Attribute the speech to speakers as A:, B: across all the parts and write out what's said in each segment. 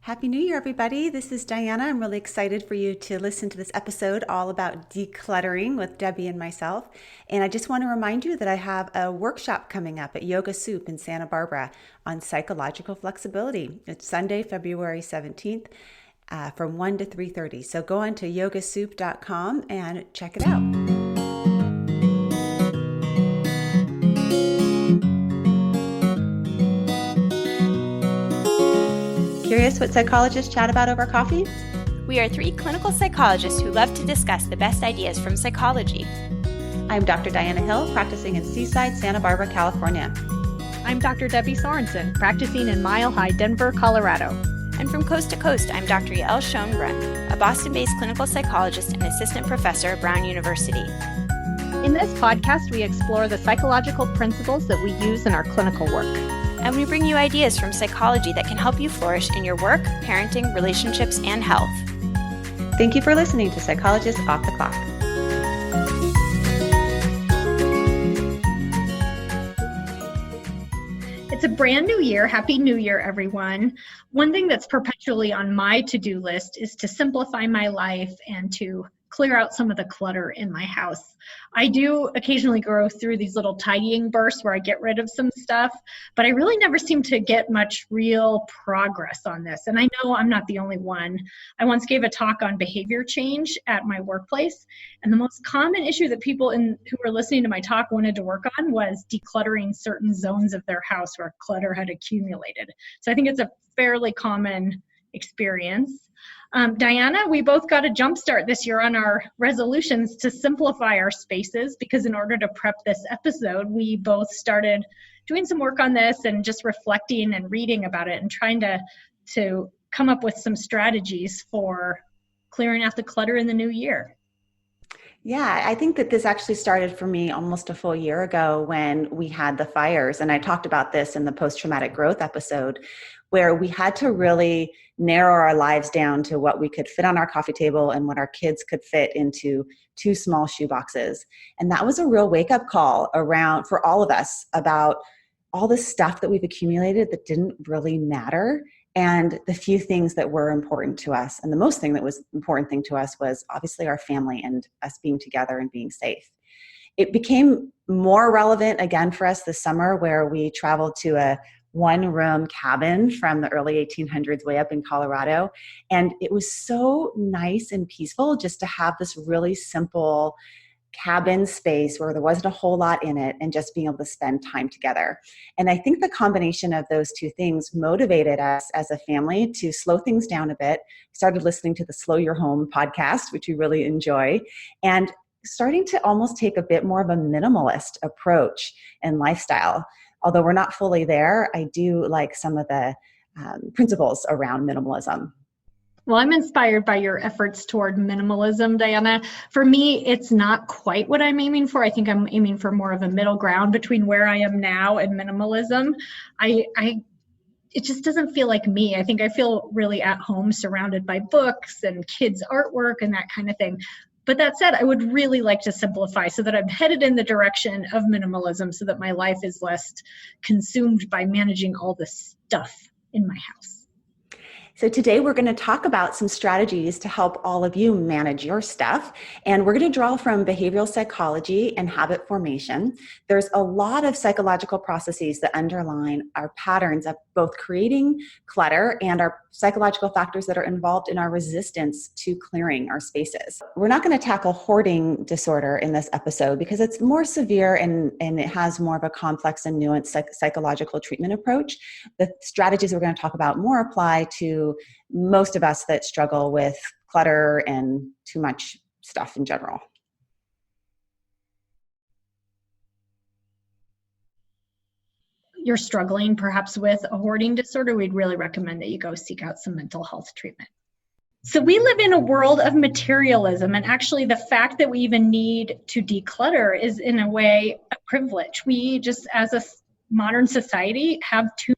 A: Happy New Year, everybody. This is Diana. I'm really excited for you to listen to this episode all about decluttering with Debbie and myself. And I just want to remind you that I have a workshop coming up at Yoga Soup in Santa Barbara on psychological flexibility. It's Sunday, February 17th from 1 to 3:30. So go on to yogasoup.com and check it out. Curious what psychologists chat about over coffee?
B: We are three clinical psychologists who love to discuss the best ideas from psychology.
A: I'm Dr. Diana Hill, practicing in Seaside, Santa Barbara, California.
C: I'm Dr. Debbie Sorensen, practicing in Mile High, Denver, Colorado.
B: And from coast to coast, I'm Dr. Yael Schoenbrunn, a Boston-based clinical psychologist and assistant professor at Brown University.
C: In this podcast, we explore the psychological principles that we use in our clinical work.
B: And we bring you ideas from psychology that can help you flourish in your work, parenting, relationships, and health.
A: Thank you for listening to Psychologists Off the Clock.
D: It's a brand new year. Happy New Year, everyone. One thing that's perpetually on my to-do list is to simplify my life and to clear out some of the clutter in my house. I do occasionally go through these little tidying bursts where I get rid of some stuff, but I really never seem to get much real progress on this. And I know I'm not the only one. I once gave a talk on behavior change at my workplace, and the most common issue that people who were listening to my talk wanted to work on was decluttering certain zones of their house where clutter had accumulated. So I think it's a fairly common experience. Diana, we both got a jump start this year on our resolutions to simplify our spaces, because in order to prep this episode, we both started doing some work on this and just reflecting and reading about it and trying to come up with some strategies for clearing out the clutter in the new year.
A: Yeah, I think that this actually started for me almost a full year ago when we had the fires. And I talked about this in the post-traumatic growth episode, where we had to really narrow our lives down to what we could fit on our coffee table and what our kids could fit into 2 small shoe boxes. And that was a real wake-up call for all of us about all the stuff that we've accumulated that didn't really matter, and the few things that were important to us. And the most thing that was important thing to us was obviously our family and us being together and being safe. It became more relevant again for us this summer, where we traveled to a 1-room cabin from the early 1800s way up in Colorado. And it was so nice and peaceful just to have this really simple cabin space where there wasn't a whole lot in it, and just being able to spend time together. And I think the combination of those two things motivated us as a family to slow things down a bit. We started listening to the Slow Your Home podcast, which we really enjoy, and starting to almost take a bit more of a minimalist approach and lifestyle. Although we're not fully there, I do like some of the principles around minimalism.
D: Well, I'm inspired by your efforts toward minimalism, Diana. For me, it's not quite what I'm aiming for. I think I'm aiming for more of a middle ground between where I am now and minimalism. It just doesn't feel like me. I think I feel really at home surrounded by books and kids' artwork and that kind of thing. But that said, I would really like to simplify so that I'm headed in the direction of minimalism, so that my life is less consumed by managing all the stuff in my house.
A: So today we're going to talk about some strategies to help all of you manage your stuff. And we're going to draw from behavioral psychology and habit formation. There's a lot of psychological processes that underline our patterns of both creating clutter and our psychological factors that are involved in our resistance to clearing our spaces. We're not going to tackle hoarding disorder in this episode because it's more severe and it has more of a complex and nuanced psychological treatment approach. The strategies we're going to talk about more apply to most of us that struggle with clutter and too much stuff in general.
D: You're struggling perhaps with a hoarding disorder, we'd really recommend that you go seek out some mental health treatment. So we live in a world of materialism, and actually the fact that we even need to declutter is in a way a privilege. We just, as a modern society, have too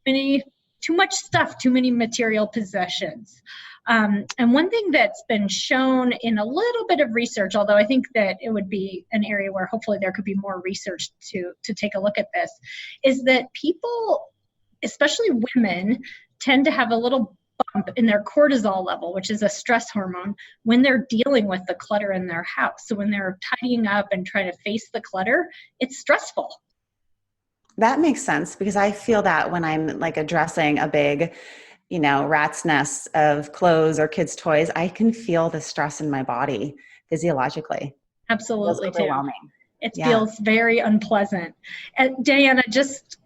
D: much stuff, too many material possessions. And one thing that's been shown in a little bit of research, although I think that it would be an area where hopefully there could be more research to take a look at this, is that people, especially women, tend to have a little bump in their cortisol level, which is a stress hormone, when they're dealing with the clutter in their house. So when they're tidying up and trying to face the clutter, it's stressful.
A: That makes sense, because I feel that when I'm like addressing a big, rat's nest of clothes or kids' toys, I can feel the stress in my body physiologically.
D: Absolutely,
A: It feels overwhelming.
D: It feels very unpleasant. And Diana, just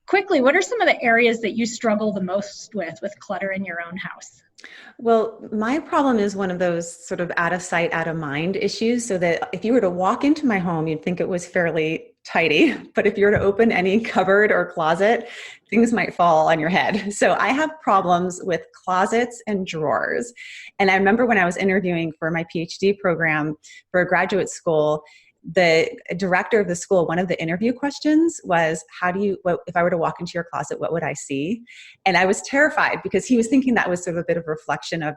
D: quickly, what are some of the areas that you struggle the most with clutter in your own house?
A: Well, my problem is one of those sort of out of sight, out of mind issues, so that if you were to walk into my home, you'd think it was fairly tidy. But if you were to open any cupboard or closet, things might fall on your head. So I have problems with closets and drawers. And I remember when I was interviewing for my PhD program for a graduate school, the director of the school, one of the interview questions was, if I were to walk into your closet, what would I see? And I was terrified, because he was thinking that was sort of a bit of a reflection of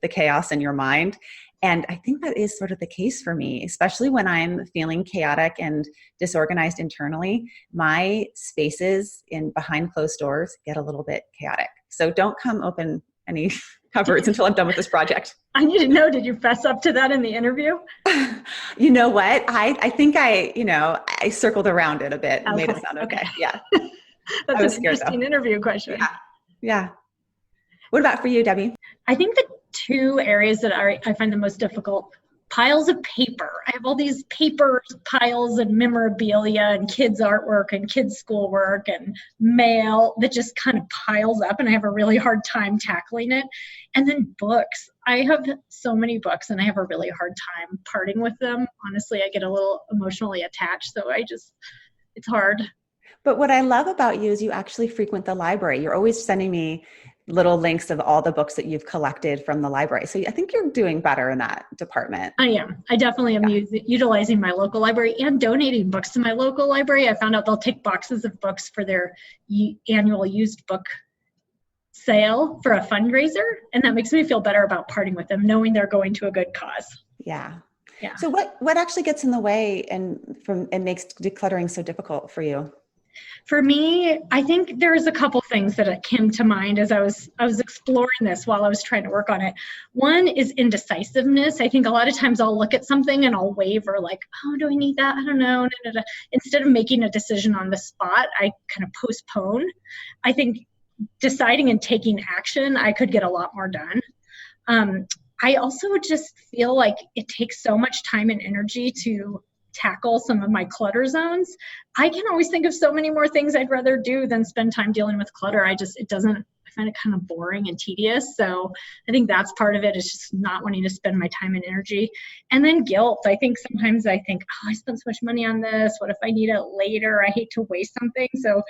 A: the chaos in your mind. And I think that is sort of the case for me, especially when I'm feeling chaotic and disorganized internally. My spaces behind closed doors get a little bit chaotic. So don't come open any cupboards until I'm done with this project.
D: I need to know, did you fess up to that in the interview?
A: You know what? I think I circled around it a bit and made it sound okay. Yeah.
D: That's an interesting interview question.
A: Yeah. What about for you, Debbie?
D: I think the two areas that I find the most difficult, piles of paper. I have all these paper piles and memorabilia and kids' artwork and kids' schoolwork and mail that just kind of piles up, and I have a really hard time tackling it. And then books. I have so many books and I have a really hard time parting with them. Honestly, I get a little emotionally attached, so it's hard.
A: But what I love about you is you actually frequent the library. You're always sending me little links of all the books that you've collected from the library. So I think you're doing better in that department.
D: I am. I definitely am utilizing my local library and donating books to my local library. I found out they'll take boxes of books for their annual used book sale for a fundraiser. And that makes me feel better about parting with them, knowing they're going to a good cause.
A: Yeah. So what actually gets in the way and makes decluttering so difficult for you?
D: For me, I think there's a couple things that came to mind as I was exploring this while I was trying to work on it. One is indecisiveness. I think a lot of times I'll look at something and I'll waver, like, oh, do I need that? I don't know. Instead of making a decision on the spot, I kind of postpone. I think deciding and taking action, I could get a lot more done. I also just feel like it takes so much time and energy to tackle some of my clutter zones. I can always think of so many more things I'd rather do than spend time dealing with clutter. I find it kind of boring and tedious. So I think that's part of it, is just not wanting to spend my time and energy. And then guilt. I think sometimes I think, oh, I spent so much money on this. What if I need it later? I hate to waste something. So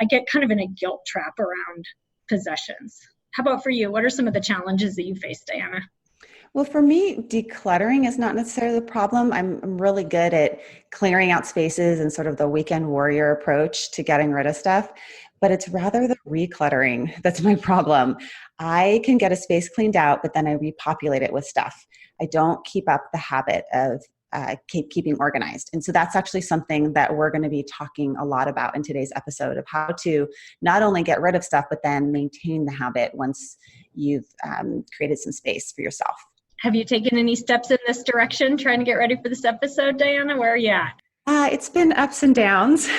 D: I get kind of in a guilt trap around possessions. How about for you? What are some of the challenges that you face, Diana?
A: Well, for me, decluttering is not necessarily the problem. I'm really good at clearing out spaces and sort of the weekend warrior approach to getting rid of stuff, but it's rather the recluttering that's my problem. I can get a space cleaned out, but then I repopulate it with stuff. I don't keep up the habit of keeping organized. And so that's actually something that we're going to be talking a lot about in today's episode, of how to not only get rid of stuff, but then maintain the habit once you've created some space for yourself.
D: Have you taken any steps in this direction, trying to get ready for this episode, Diana? Where are you at?
A: It's been ups and downs.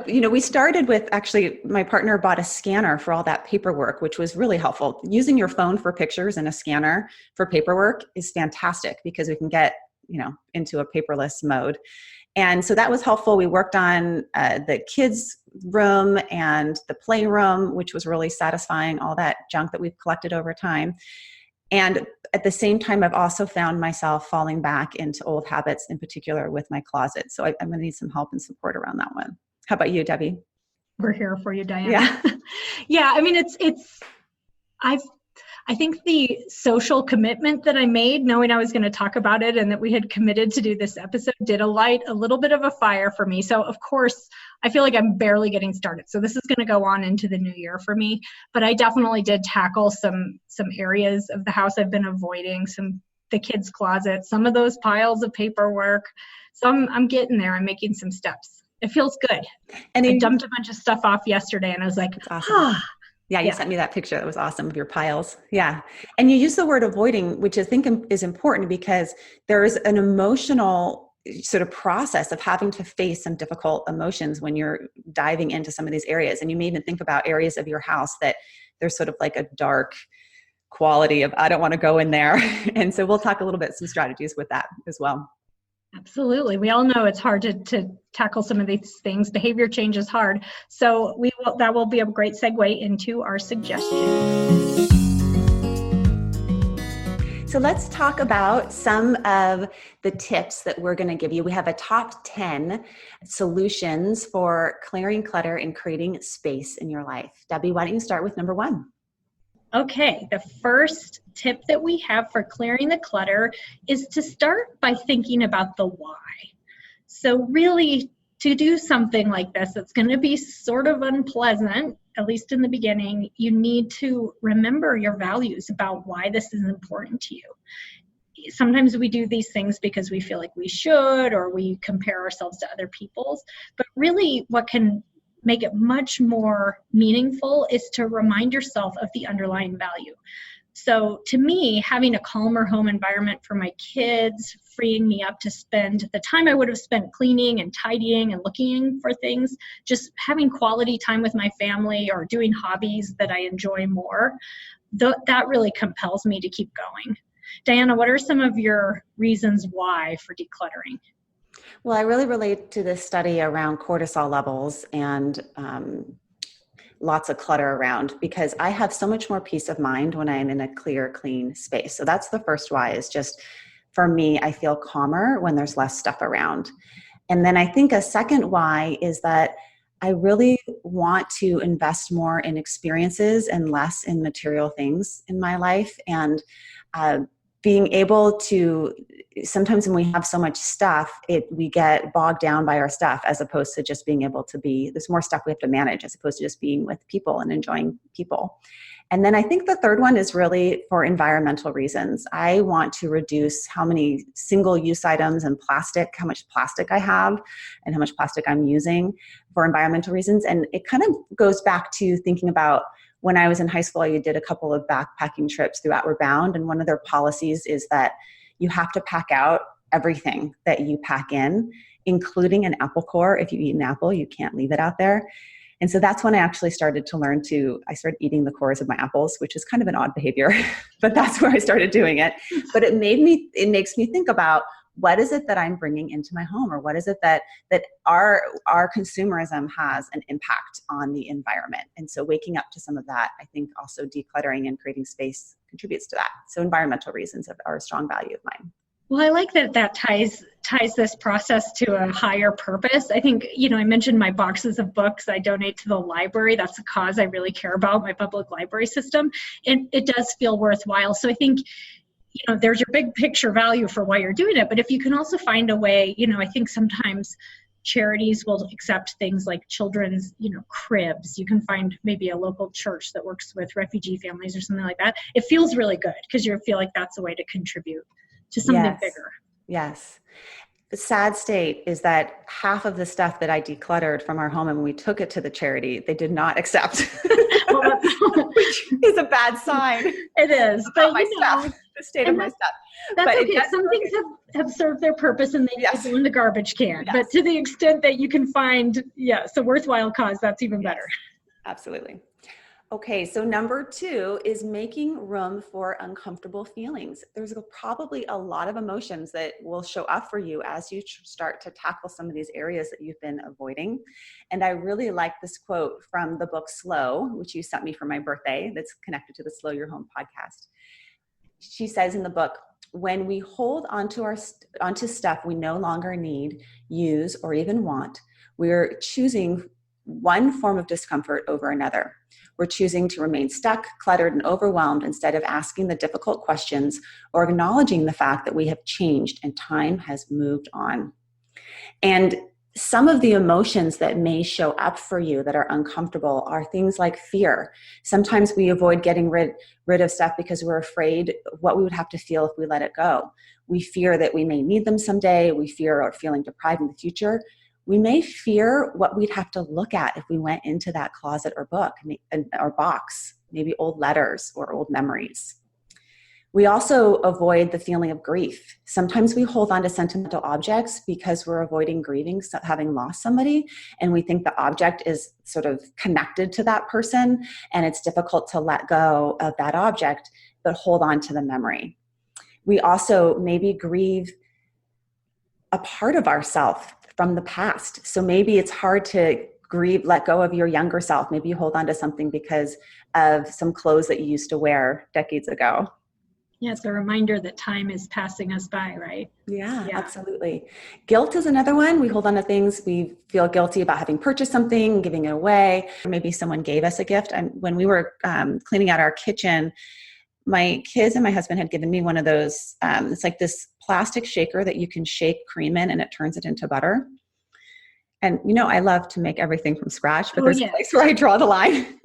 A: We started with, actually, my partner bought a scanner for all that paperwork, which was really helpful. Using your phone for pictures and a scanner for paperwork is fantastic, because we can get, into a paperless mode. And so that was helpful. We worked on the kids' room and the playroom, which was really satisfying, all that junk that we've collected over time. And at the same time, I've also found myself falling back into old habits, in particular with my closet. So I'm going to need some help and support around that one. How about you, Debbie?
D: We're here for you, Diana.
A: Yeah.
D: Yeah. I mean, I think the social commitment that I made, knowing I was going to talk about it and that we had committed to do this episode, did light a little bit of a fire for me. So of course, I feel like I'm barely getting started. So this is going to go on into the new year for me. But I definitely did tackle some areas of the house I've been avoiding, the kids' closet, some of those piles of paperwork. So I'm getting there. I'm making some steps. It feels good. And I dumped a bunch of stuff off yesterday, and I was like,
A: awesome. Yeah, you sent me that picture. That was awesome of your piles. Yeah. And you use the word avoiding, which I think is important because there is an emotional sort of process of having to face some difficult emotions when you're diving into some of these areas. And you may even think about areas of your house that there's sort of like a dark quality of, I don't want to go in there. And so we'll talk a little bit, some strategies with that as well.
D: Absolutely. We all know it's hard to tackle some of these things. Behavior change is hard. So that will be a great segue into our suggestions.
A: So let's talk about some of the tips that we're going to give you. We have a top 10 solutions for clearing clutter and creating space in your life. Debbie, why don't you start with number 1?
D: Okay, the first tip that we have for clearing the clutter is to start by thinking about the why. So really, to do something like this, that's going to be sort of unpleasant, at least in the beginning, you need to remember your values about why this is important to you. Sometimes we do these things because we feel like we should, or we compare ourselves to other people's, but really what can make it much more meaningful is to remind yourself of the underlying value. So to me, having a calmer home environment for my kids, freeing me up to spend the time I would have spent cleaning and tidying and looking for things, just having quality time with my family or doing hobbies that I enjoy more, that really compels me to keep going. Diana, what are some of your reasons why for decluttering?
A: Well, I really relate to this study around cortisol levels and lots of clutter around, because I have so much more peace of mind when I'm in a clear, clean space. So that's the first why, is just for me, I feel calmer when there's less stuff around. And then I think a second why is that I really want to invest more in experiences and less in material things in my life. And being able to, sometimes when we have so much stuff, we get bogged down by our stuff, as opposed to just being able to be, there's more stuff we have to manage as opposed to just being with people and enjoying people. And then I think the third one is really for environmental reasons. I want to reduce how many single-use items and plastic, how much plastic I have and how much plastic I'm using for environmental reasons. And it kind of goes back to thinking about when I was in high school, I did a couple of backpacking trips through Outward Bound. And one of their policies is that you have to pack out everything that you pack in, including an apple core. If you eat an apple, you can't leave it out there. And so that's when I actually started to learn I started eating the cores of my apples, which is kind of an odd behavior, but that's where I started doing it. But it makes me think about, what is it that I'm bringing into my home, or what is it that our consumerism has an impact on the environment? And so waking up to some of that, I think also decluttering and creating space contributes to that. So environmental reasons are a strong value of mine.
D: Well, I like that ties this process to a higher purpose. I think, I mentioned my boxes of books I donate to the library. That's a cause I really care about, my public library system. And it does feel worthwhile. So I think, there's your big picture value for why you're doing it. But if you can also find a way, I think sometimes charities will accept things like children's, cribs. You can find maybe a local church that works with refugee families or something like that. It feels really good because you feel like that's a way to contribute to something bigger.
A: Yes. The sad state is that half of the stuff that I decluttered from our home, and when we took it to the charity, they did not accept, which is a bad sign.
D: It is. But
A: stuff, the state of my stuff.
D: That's but okay. Some things have served their purpose and they need to go in the garbage can. Yes. But to the extent that you can find, a worthwhile cause, that's even better.
A: Absolutely. Okay, so number 2 is making room for uncomfortable feelings. There's probably a lot of emotions that will show up for you as you start to tackle some of these areas that you've been avoiding. And I really like this quote from the book Slow, which you sent me for my birthday, that's connected to the Slow Your Home podcast. She says in the book, when we hold onto stuff we no longer need, use, or even want, we're choosing one form of discomfort over another. We're choosing to remain stuck, cluttered, and overwhelmed instead of asking the difficult questions or acknowledging the fact that we have changed and time has moved on. And some of the emotions that may show up for you that are uncomfortable are things like fear. Sometimes we avoid getting rid of stuff because we're afraid of what we would have to feel if we let it go. We fear that we may need them someday. We fear feeling deprived in the future. we may fear what we'd have to look at if we went into that closet or book or box, maybe old letters or old memories. We also avoid the feeling of grief. Sometimes we hold on to sentimental objects because we're avoiding grieving, having lost somebody, and we think the object is sort of connected to that person, and it's difficult to let go of that object, but hold on to the memory. We also maybe grieve a part of ourselves from the past. So maybe it's hard to let go of your younger self. Maybe you hold on to something because of some clothes that you used to wear decades ago.
D: Yeah, it's a reminder that time is passing us by, right?
A: Yeah, absolutely. Guilt is another one. We hold on to things. We feel guilty about having purchased something, giving it away. Or maybe someone gave us a gift. And when we were cleaning out our kitchen, my kids and my husband had given me one of those, it's like this plastic shaker that you can shake cream in and it turns it into butter. And, I love to make everything from scratch, but there's a place where I draw the line.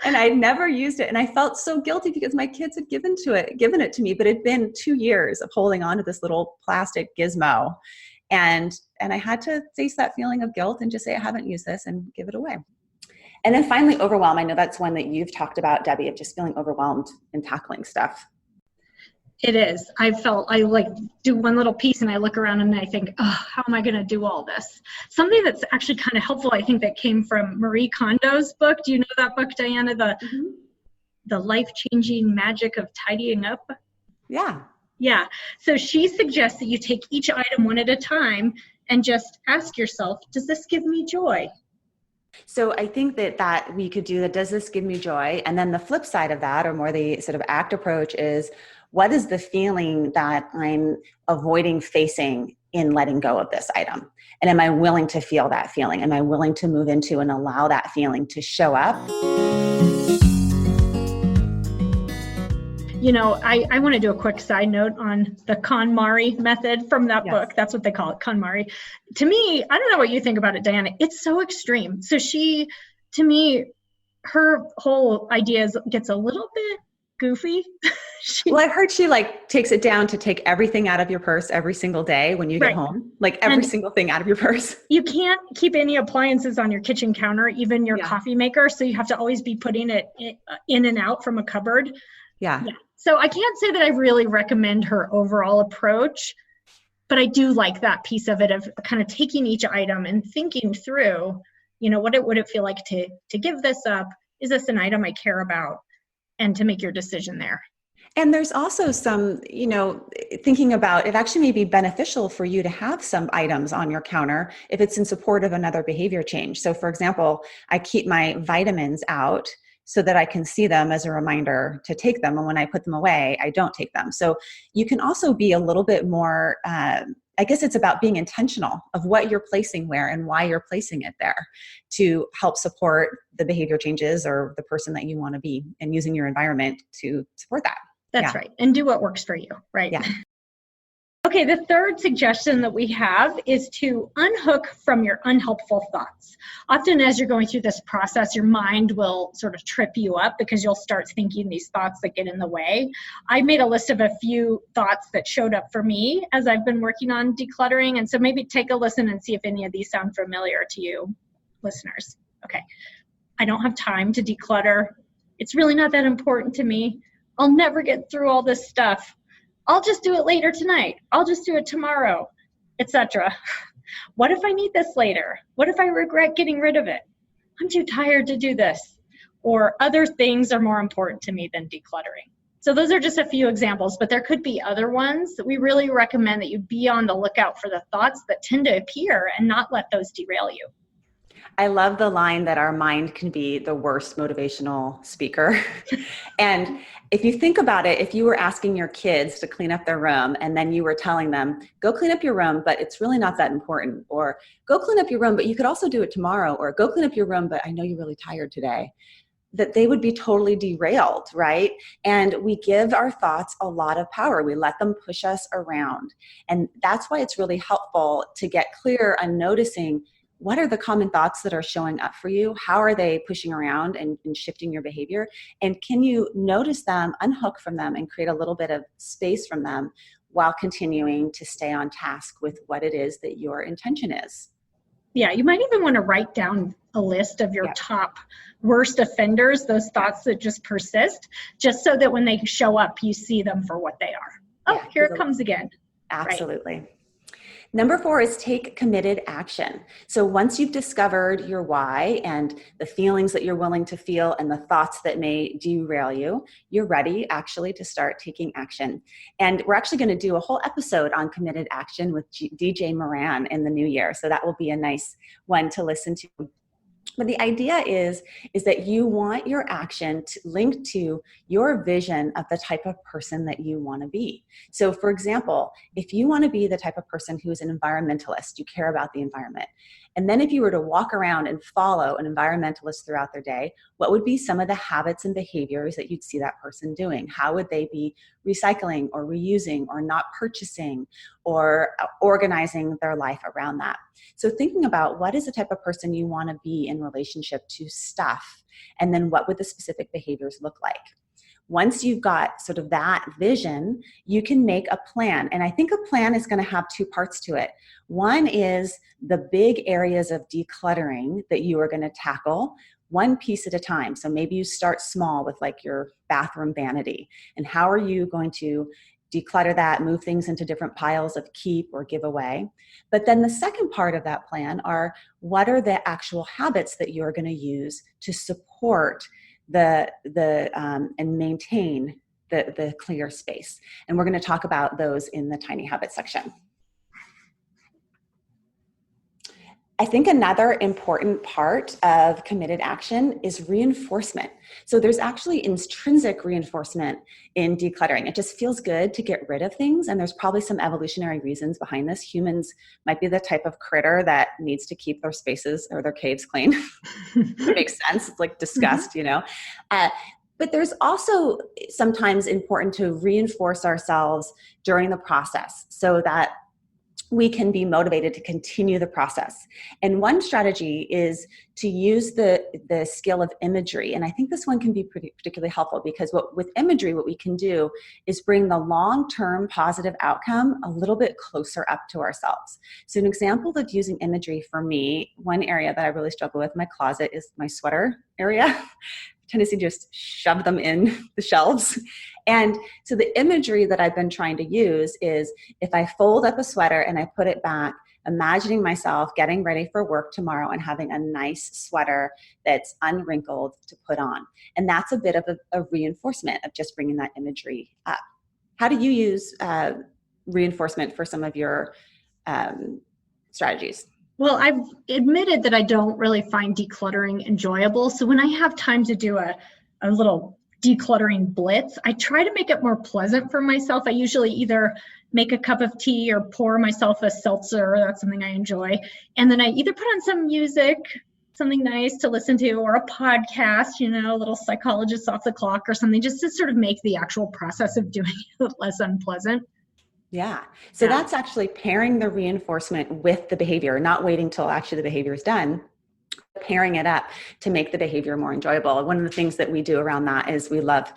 A: And I never used it. And I felt so guilty because my kids had given it to me, but it'd been 2 years of holding on to this little plastic gizmo. And I had to face that feeling of guilt and just say, I haven't used this, and give it away. And then finally, overwhelm. I know that's one that you've talked about, Debbie, of just feeling overwhelmed in tackling stuff.
D: It is. I do one little piece and I look around and I think, oh, how am I going to do all this? Something that's actually kind of helpful, I think, that came from Marie Kondo's book. Do you know that book, Diana? The life-changing magic of tidying up?
A: Yeah.
D: Yeah. So she suggests that you take each item one at a time and just ask yourself, does this give me joy?
A: So I think that we could do that. Does this give me joy? And then the flip side of that, or more the sort of ACT approach, is what is the feeling that I'm avoiding facing in letting go of this item? And am I willing to feel that feeling? Am I willing to move into and allow that feeling to show up?
D: I want to do a quick side note on the KonMari method from that book. That's what they call it, KonMari. To me, I don't know what you think about it, Diana. It's so extreme. So to me, her whole idea gets a little bit goofy.
A: Well, I heard she takes it down to take everything out of your purse every single day when you get home, every single thing out of your purse.
D: You can't keep any appliances on your kitchen counter, even your coffee maker. So you have to always be putting it in and out from a cupboard. Yeah. So I can't say that I really recommend her overall approach, but I do like that piece of it, of kind of taking each item and thinking through, what would it feel like to give this up? Is this an item I care about? And to make your decision there.
A: And there's also some, thinking about it actually may be beneficial for you to have some items on your counter if it's in support of another behavior change. So for example, I keep my vitamins out so that I can see them as a reminder to take them. And when I put them away, I don't take them. So you can also be a little bit more, I guess it's about being intentional of what you're placing where and why you're placing it there to help support the behavior changes or the person that you want to be, and using your environment to support that.
D: That's right. And do what works for you, right?
A: Yeah.
D: Okay, the third suggestion that we have is to unhook from your unhelpful thoughts. Often as you're going through this process, your mind will sort of trip you up because you'll start thinking these thoughts that get in the way. I made a list of a few thoughts that showed up for me as I've been working on decluttering. And so maybe take a listen and see if any of these sound familiar to you, listeners. Okay, I don't have time to declutter. It's really not that important to me. I'll never get through all this stuff. I'll just do it later tonight. I'll just do it tomorrow, etc. What if I need this later? What if I regret getting rid of it? I'm too tired to do this. Or other things are more important to me than decluttering. So those are just a few examples, but there could be other ones that we really recommend that you be on the lookout for the thoughts that tend to appear and not let those derail you.
A: I love the line that our mind can be the worst motivational speaker. And if you think about it, if you were asking your kids to clean up their room and then you were telling them, go clean up your room, but it's really not that important, or go clean up your room, but you could also do it tomorrow, or go clean up your room, but I know you're really tired today, that they would be totally derailed, right? And we give our thoughts a lot of power. We let them push us around. And that's why it's really helpful to get clear on noticing what are the common thoughts that are showing up for you? How are they pushing around and shifting your behavior? And can you notice them, unhook from them, and create a little bit of space from them while continuing to stay on task with what it is that your intention is?
D: Yeah, you might even want to write down a list of your top worst offenders, those thoughts that just persist, just so that when they show up, you see them for what they are. Oh, here it comes again.
A: Absolutely.
D: Right.
A: Number 4 is take committed action. So once you've discovered your why and the feelings that you're willing to feel and the thoughts that may derail you, you're ready actually to start taking action. And we're actually going to do a whole episode on committed action with DJ Moran in the new year. So that will be a nice one to listen to. But the idea is that you want your action to link to your vision of the type of person that you want to be. So for example, if you want to be the type of person who is an environmentalist, you care about the environment. And then if you were to walk around and follow an environmentalist throughout their day, what would be some of the habits and behaviors that you'd see that person doing? How would they be recycling or reusing or not purchasing or organizing their life around that? So thinking about what is the type of person you want to be in relationship to stuff, and then what would the specific behaviors look like? Once you've got sort of that vision, you can make a plan. And I think a plan is going to have 2 parts to it. One is the big areas of decluttering that you are going to tackle one piece at a time. So maybe you start small with like your bathroom vanity. And how are you going to declutter that, move things into different piles of keep or give away? But then the second part of that plan are, what are the actual habits that you're going to use to support and maintain the clear space? And we're going to talk about those in the tiny habits section. I think another important part of committed action is reinforcement. So there's actually intrinsic reinforcement in decluttering. It just feels good to get rid of things, and there's probably some evolutionary reasons behind this. Humans might be the type of critter that needs to keep their spaces or their caves clean. It makes sense. It's like disgust, you know. But there's also sometimes important to reinforce ourselves during the process so that we can be motivated to continue the process. And one strategy is to use the skill of imagery. And I think this one can be particularly helpful because with imagery, what we can do is bring the long-term positive outcome a little bit closer up to ourselves. So an example of using imagery for me, one area that I really struggle with in my closet is my sweater area. Tendency to just shove them in the shelves. And so the imagery that I've been trying to use is if I fold up a sweater and I put it back, imagining myself getting ready for work tomorrow and having a nice sweater that's unwrinkled to put on. And that's a bit of a reinforcement of just bringing that imagery up. How do you use reinforcement for some of your strategies?
D: Well, I've admitted that I don't really find decluttering enjoyable. So when I have time to do a little decluttering blitz, I try to make it more pleasant for myself. I usually either make a cup of tea or pour myself a seltzer. That's something I enjoy. And then I either put on some music, something nice to listen to, or a podcast, you know, a little Psychologist Off the Clock or something, just to sort of make the actual process of doing it less unpleasant.
A: Yeah. So that's actually pairing the reinforcement with the behavior, not waiting till actually the behavior is done, pairing it up to make the behavior more enjoyable. One of the things that we do around that is we love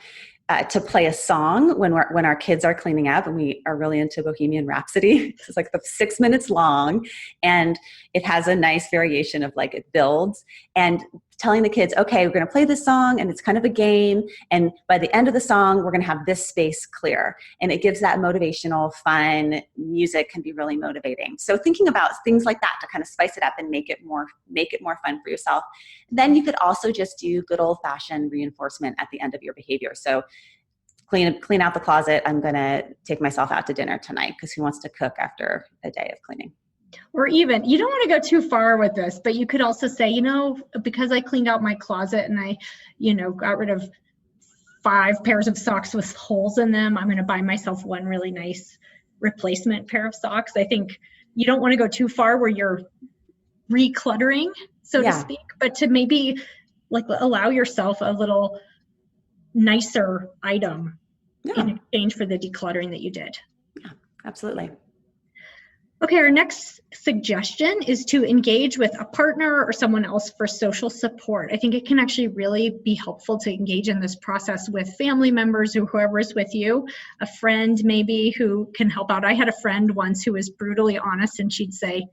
A: to play a song when our kids are cleaning up, and we are really into Bohemian Rhapsody. It's like 6 minutes long, and it has a nice variation of like it builds, and telling the kids, okay, we're going to play this song and it's kind of a game. And by the end of the song, we're going to have this space clear. And it gives that motivational, fun music can be really motivating. So thinking about things like that to kind of spice it up and make it more fun for yourself. Then you could also just do good old fashioned reinforcement at the end of your behavior. So clean out the closet. I'm going to take myself out to dinner tonight because who wants to cook after a day of cleaning?
D: Or even, you don't want to go too far with this, but you could also say, because I cleaned out my closet and I, got rid of 5 pairs of socks with holes in them, I'm going to buy myself one really nice replacement pair of socks. I think you don't want to go too far where you're recluttering, so to speak, but to maybe like allow yourself a little nicer item in exchange for the decluttering that you did.
A: Yeah, absolutely.
D: Okay, our next suggestion is to engage with a partner or someone else for social support. I think it can actually really be helpful to engage in this process with family members or whoever is with you, a friend maybe who can help out. I had a friend once who was brutally honest, and she'd say,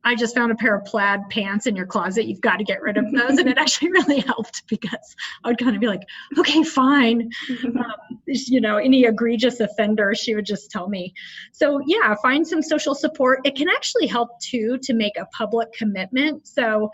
D: I just found a pair of plaid pants in your closet. You've got to get rid of those. And it actually really helped because I would kind of be like, okay, fine. Any egregious offender, she would just tell me. So yeah, find some social support. It can actually help too to make a public commitment. So,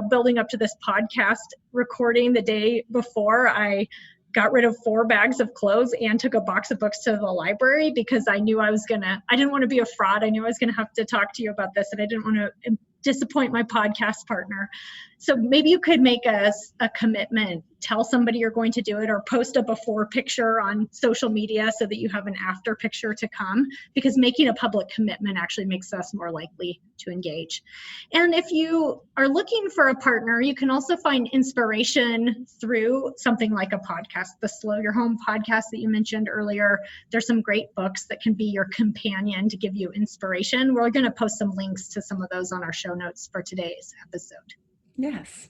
D: building up to this podcast recording the day before, I got rid of 4 bags of clothes and took a box of books to the library because I knew I didn't want to be a fraud. I knew I was going to have to talk to you about this and I didn't want to disappoint my podcast partner. So maybe you could make a commitment, tell somebody you're going to do it, or post a before picture on social media so that you have an after picture to come, because making a public commitment actually makes us more likely to engage. And if you are looking for a partner, you can also find inspiration through something like a podcast, the Slow Your Home podcast that you mentioned earlier. There's some great books that can be your companion to give you inspiration. We're going to post some links to some of those on our show notes for today's episode.
A: Yes.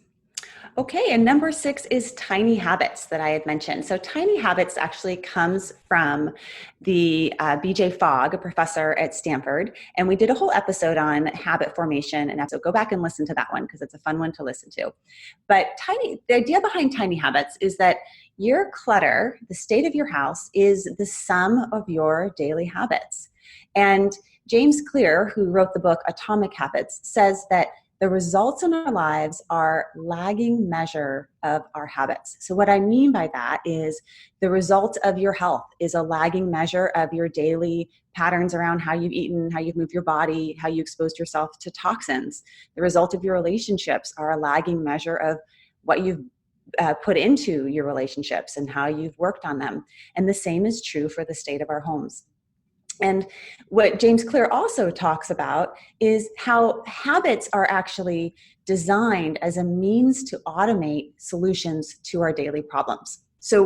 A: Okay, and number 6 is tiny habits that I had mentioned. So tiny habits actually comes from the BJ Fogg, a professor at Stanford, and we did a whole episode on habit formation, and so go back and listen to that one because it's a fun one to listen to. But the idea behind tiny habits is that your clutter, the state of your house, is the sum of your daily habits. And James Clear, who wrote the book Atomic Habits, says that the results in our lives are lagging measure of our habits. So what I mean by that is the result of your health is a lagging measure of your daily patterns around how you've eaten, how you've moved your body, how you exposed yourself to toxins. The result of your relationships are a lagging measure of what you've put into your relationships and how you've worked on them. And the same is true for the state of our homes. And what James Clear also talks about is how habits are actually designed as a means to automate solutions to our daily problems. So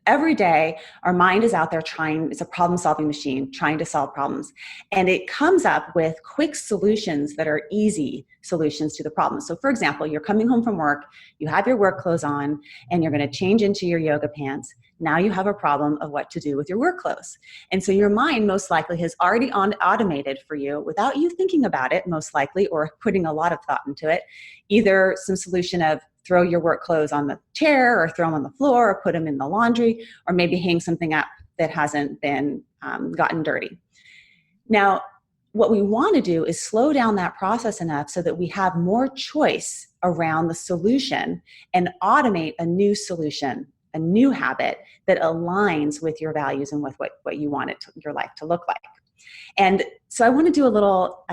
A: every day, our mind is out there it's a problem-solving machine, trying to solve problems. And it comes up with quick solutions that are easy solutions to the problem. So for example, you're coming home from work, you have your work clothes on, and you're going to change into your yoga pants. Now you have a problem of what to do with your work clothes. And so your mind most likely has already automated for you without you thinking about it, most likely, or putting a lot of thought into it, either some solution of throw your work clothes on the chair or throw them on the floor or put them in the laundry, or maybe hang something up that hasn't been gotten dirty. Now, what we want to do is slow down that process enough so that we have more choice around the solution and automate a new solution, a new habit that aligns with your values and with what you want your life to look like. And so I want to do a little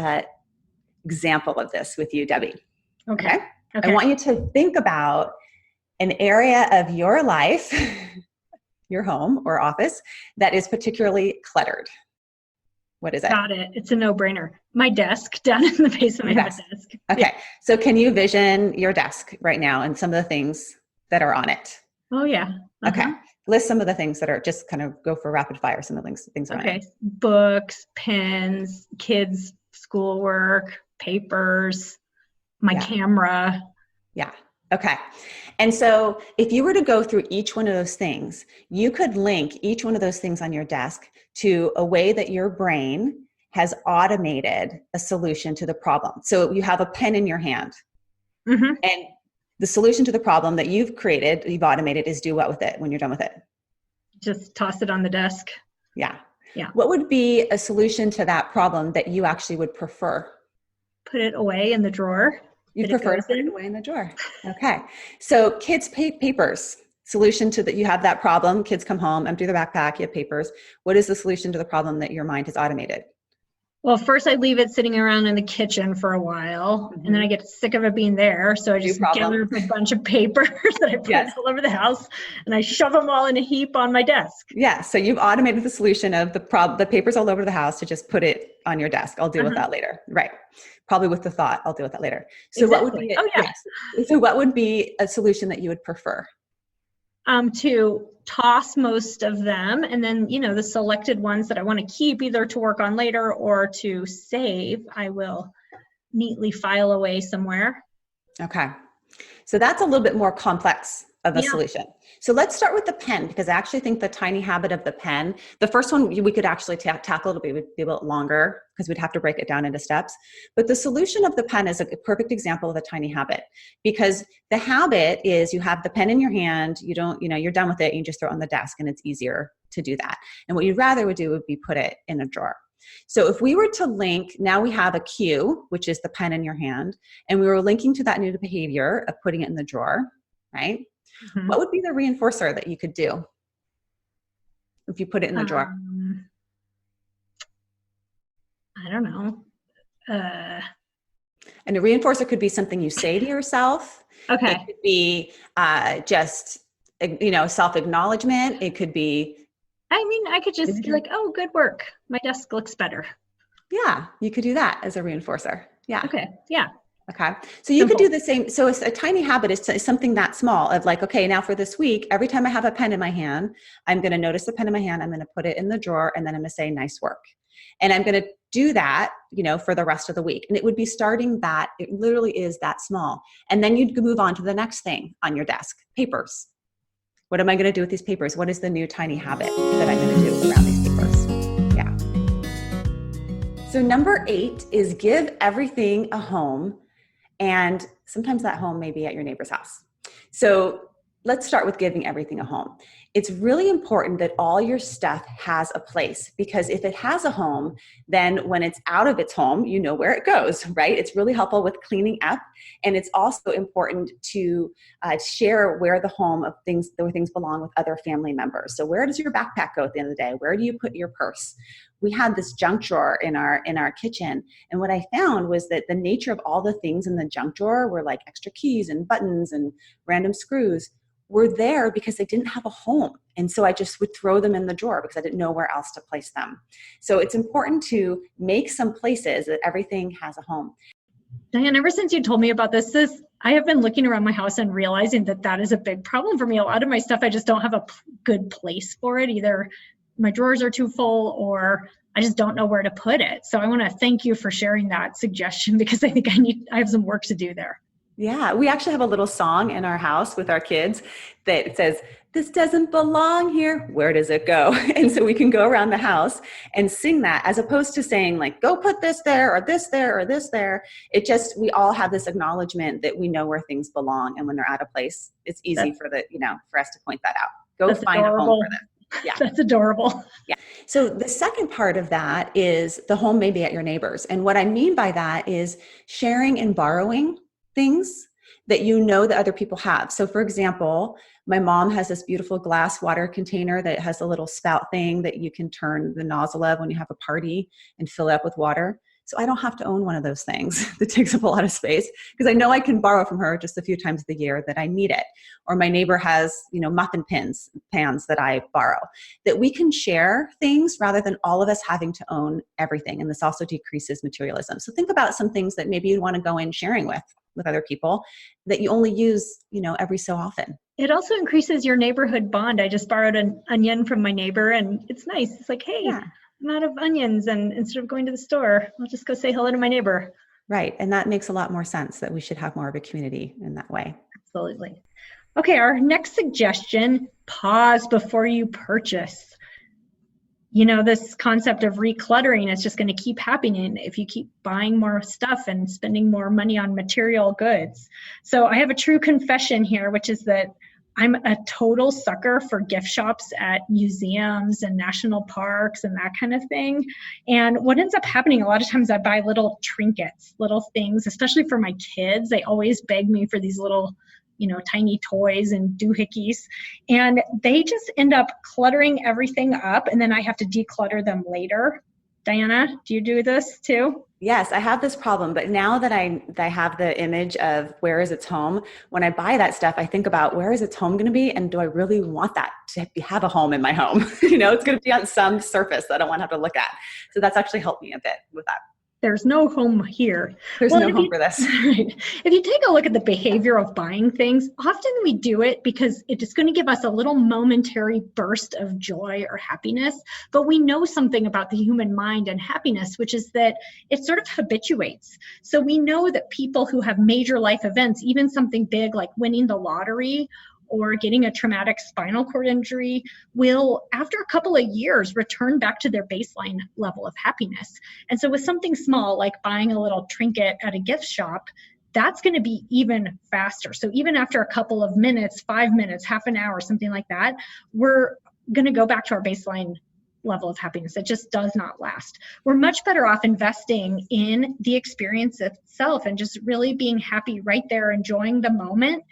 A: example of this with you, Debbie.
D: Okay.
A: I want you to think about an area of your life, your home or office, that is particularly cluttered. What is it?
D: Got it. It's a no-brainer. My desk down in the basement. I have a desk.
A: Okay.
D: Yeah.
A: So can you vision your desk right now and some of the things that are on it?
D: Oh, yeah.
A: Okay. List some of the things that are, just kind of go for rapid fire, some of the things around it.
D: Books, pens, kids' schoolwork, papers, my camera.
A: Yeah. Okay. And so if you were to go through each one of those things, you could link each one of those things on your desk to a way that your brain has automated a solution to the problem. So you have a pen in your hand, and the solution to the problem that you've created, you've automated, is do what with it when you're done with it?
D: Just toss it on the desk.
A: Yeah.
D: Yeah.
A: What would be a solution to that problem that you actually would prefer?
D: Put it away in the drawer.
A: You prefer to put it away in the drawer. Okay. So kids' papers, solution to that. You have that problem. Kids come home, empty their backpack, you have papers. What is the solution to the problem that your mind has automated?
D: Well, first I leave it sitting around in the kitchen for a while, and then I get sick of it being there. So I just gather up a bunch of papers that I put all over the house, and I shove them all in a heap on my desk.
A: Yeah. So you've automated the solution of the papers all over the house to just put it on to I'll deal with that later. Right. Probably with the thought, I'll deal with that later. So what would be, so what would be a solution that you would prefer?
D: To toss most of them, and then, the selected ones that I want to keep either to work on later or to save, I will neatly file away somewhere.
A: Okay. So that's a little bit more complex of a solution. So let's start with the pen, because I actually think the tiny habit of the pen, the first one we could actually tackle, it'll be a bit longer because we'd have to break it down into steps. But the solution of the pen is a perfect example of a tiny habit, because the habit is you have the pen in your hand, you don't, you're done with it, you just throw it on the desk, and it's easier to do that. And what you'd rather would do would be put it in a drawer. So if we were to link, now we have a cue, which is the pen in your hand, and we were linking to that new behavior of putting it in the drawer, right? Mm-hmm. What would be the reinforcer that you could do if you put it in the drawer?
D: I don't know.
A: And a reinforcer could be something you say to yourself.
D: Okay.
A: It could be just, self-acknowledgement. It could be.
D: I could just be like, oh, good work. My desk looks better.
A: Yeah, you could do that as a reinforcer. Yeah.
D: Okay. Yeah.
A: Okay. So you could do the same. So a tiny habit is something that small of like, okay, now for this week, every time I have a pen in my hand, I'm going to notice the pen in my hand. I'm going to put it in the drawer, and then I'm going to say nice work. And I'm going to do that, for the rest of the week. And it would be starting that. It literally is that small. And then you'd move on to the next thing on your desk, papers. What am I going to do with these papers? What is the new tiny habit that I'm going to do around these papers? Yeah. So number 8 is give everything a home. And sometimes that home may be at your neighbor's house. So let's start with giving everything a home. It's really important that all your stuff has a place, because if it has a home, then when it's out of its home, you know where it goes, right? It's really helpful with cleaning up. And it's also important to share where the home of things, where things belong with other family members. So where does your backpack go at the end of the day? Where do you put your purse? We had this junk drawer in our kitchen. And what I found was that the nature of all the things in the junk drawer were like extra keys and buttons and random screws were there because they didn't have a home. And so I just would throw them in the drawer because I didn't know where else to place them. So it's important to make some places that everything has a home.
D: Diane, ever since you told me about this, I have been looking around my house and realizing that is a big problem for me. A lot of my stuff, I just don't have a good place for it. Either my drawers are too full or I just don't know where to put it. So I want to thank you for sharing that suggestion, because I think I have some work to do there.
A: Yeah, we actually have a little song in our house with our kids that says, "This doesn't belong here. Where does it go?" And so we can go around the house and sing that, as opposed to saying like, go put this there or this there or this there. We all have this acknowledgement that we know where things belong. And when they're out of place, it's easy for us to point that out. Go find adorable. A home for them. Yeah.
D: That's adorable.
A: Yeah. So the second part of that is the home may be at your neighbor's. And what I mean by that is sharing and borrowing things that that other people have. So for example, my mom has this beautiful glass water container that has a little spout thing that you can turn the nozzle of when you have a party and fill it up with water. So I don't have to own one of those things that takes up a lot of space, because I know I can borrow from her just a few times a year that I need it. Or my neighbor has, muffin pans that I borrow. That we can share things rather than all of us having to own everything. And this also decreases materialism. So think about some things that maybe you'd want to go in sharing with other people that you only use, every so often.
D: It also increases your neighborhood bond. I just borrowed an onion from my neighbor, and it's nice. It's like, hey, yeah. I'm out of onions, and instead of going to the store, I'll just go say hello to my neighbor.
A: Right. And that makes a lot more sense, that we should have more of a community in that way.
D: Absolutely. Okay, our next suggestion, pause before you purchase. This concept of recluttering is just going to keep happening if you keep buying more stuff and spending more money on material goods. So I have a true confession here, which is that I'm a total sucker for gift shops at museums and national parks and that kind of thing. And what ends up happening, a lot of times I buy little trinkets, little things, especially for my kids. They always beg me for these little, tiny toys and doohickeys. And they just end up cluttering everything up, and then I have to declutter them later. Diana, do you do this too?
A: Yes, I have this problem, but now that I have the image of where is its home, when I buy that stuff, I think about where is its home going to be, and do I really want that to have a home in my home? It's going to be on some surface that I don't want to have to look at. So that's actually helped me a bit with that.
D: There's no home here.
A: There's no home for this.
D: Right. If you take a look at the behavior of buying things, often we do it because it's going to give us a little momentary burst of joy or happiness. But we know something about the human mind and happiness, which is that it sort of habituates. So we know that people who have major life events, even something big like winning the lottery or getting a traumatic spinal cord injury will, after a couple of years, return back to their baseline level of happiness. And so with something small like buying a little trinket at a gift shop, that's going to be even faster. So even after a couple of minutes, 5 minutes, half an hour, something like that, we're going to go back to our baseline level of happiness. It just does not last. We're much better off investing in the experience itself and just really being happy right there, enjoying the moment,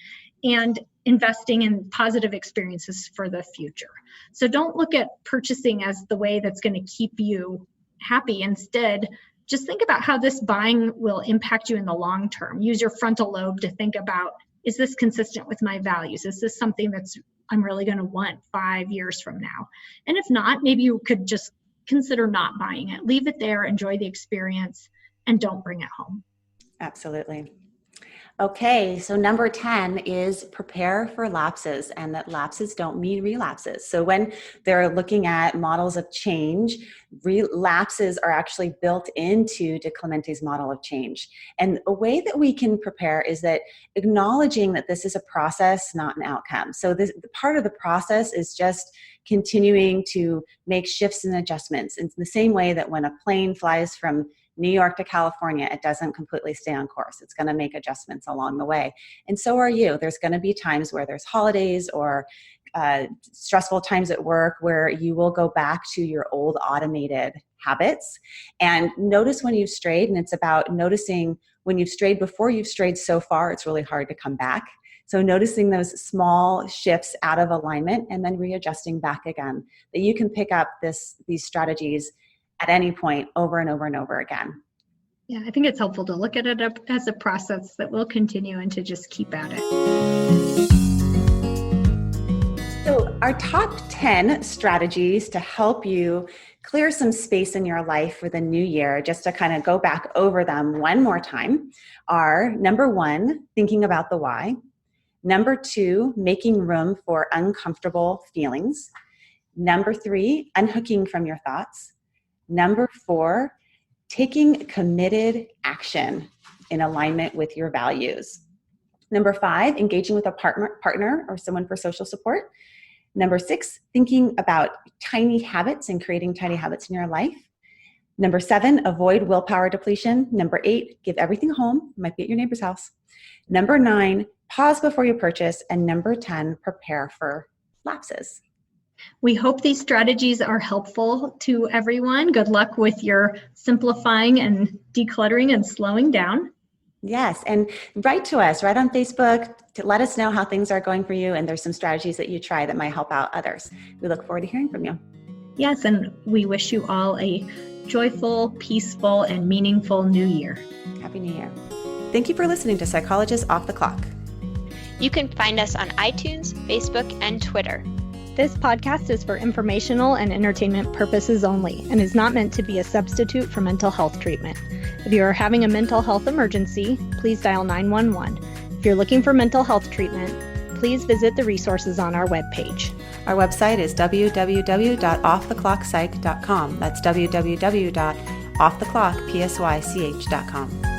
D: and investing in positive experiences for the future. So don't look at purchasing as the way that's going to keep you happy. Instead, just think about how this buying will impact you in the long term. Use your frontal lobe to think about, is this consistent with my values? Is this something I'm really going to want 5 years from now? And if not, maybe you could just consider not buying it. Leave it there, enjoy the experience, and don't bring it home.
A: Absolutely. Okay, so number 10 is prepare for lapses, and that lapses don't mean relapses. So when they're looking at models of change, lapses are actually built into De Clemente's model of change. And a way that we can prepare is that acknowledging that this is a process, not an outcome. So this part of the process is just continuing to make shifts and adjustments in the same way that when a plane flies from New York to California, it doesn't completely stay on course. It's going to make adjustments along the way. And so are you. There's going to be times where there's holidays or stressful times at work where you will go back to your old automated habits. And notice when you've strayed, and it's about noticing when you've strayed. Before you've strayed so far, it's really hard to come back. So noticing those small shifts out of alignment and then readjusting back again, that you can pick up these strategies at any point over and over and over again.
D: Yeah, I think it's helpful to look at it as a process that will continue and to just keep at it.
A: So our top 10 strategies to help you clear some space in your life for the new year, just to kind of go back over them one more time, are number 1, thinking about the why. Number 2, making room for uncomfortable feelings. Number 3, unhooking from your thoughts. Number 4, taking committed action in alignment with your values. Number 5, engaging with a partner or someone for social support. Number 6, thinking about tiny habits and creating tiny habits in your life. Number 7, avoid willpower depletion. Number 8, give everything home. Might be at your neighbor's house. Number 9, pause before you purchase. And number 10, prepare for lapses.
D: We hope these strategies are helpful to everyone. Good luck with your simplifying and decluttering and slowing down.
A: Yes, and write to us, write on Facebook to let us know how things are going for you, and there's some strategies that you try that might help out others. We look forward to hearing from you.
D: Yes, and we wish you all a joyful, peaceful, and meaningful new year.
A: Happy New Year. Thank you for listening to Psychologists Off the Clock.
B: You can find us on iTunes, Facebook, and Twitter.
C: This podcast is for informational and entertainment purposes only and is not meant to be a substitute for mental health treatment. If you are having a mental health emergency, please dial 911. If you're looking for mental health treatment, please visit the resources on our webpage.
A: Our website is www.offtheclockpsych.com. That's www.offtheclockpsych.com.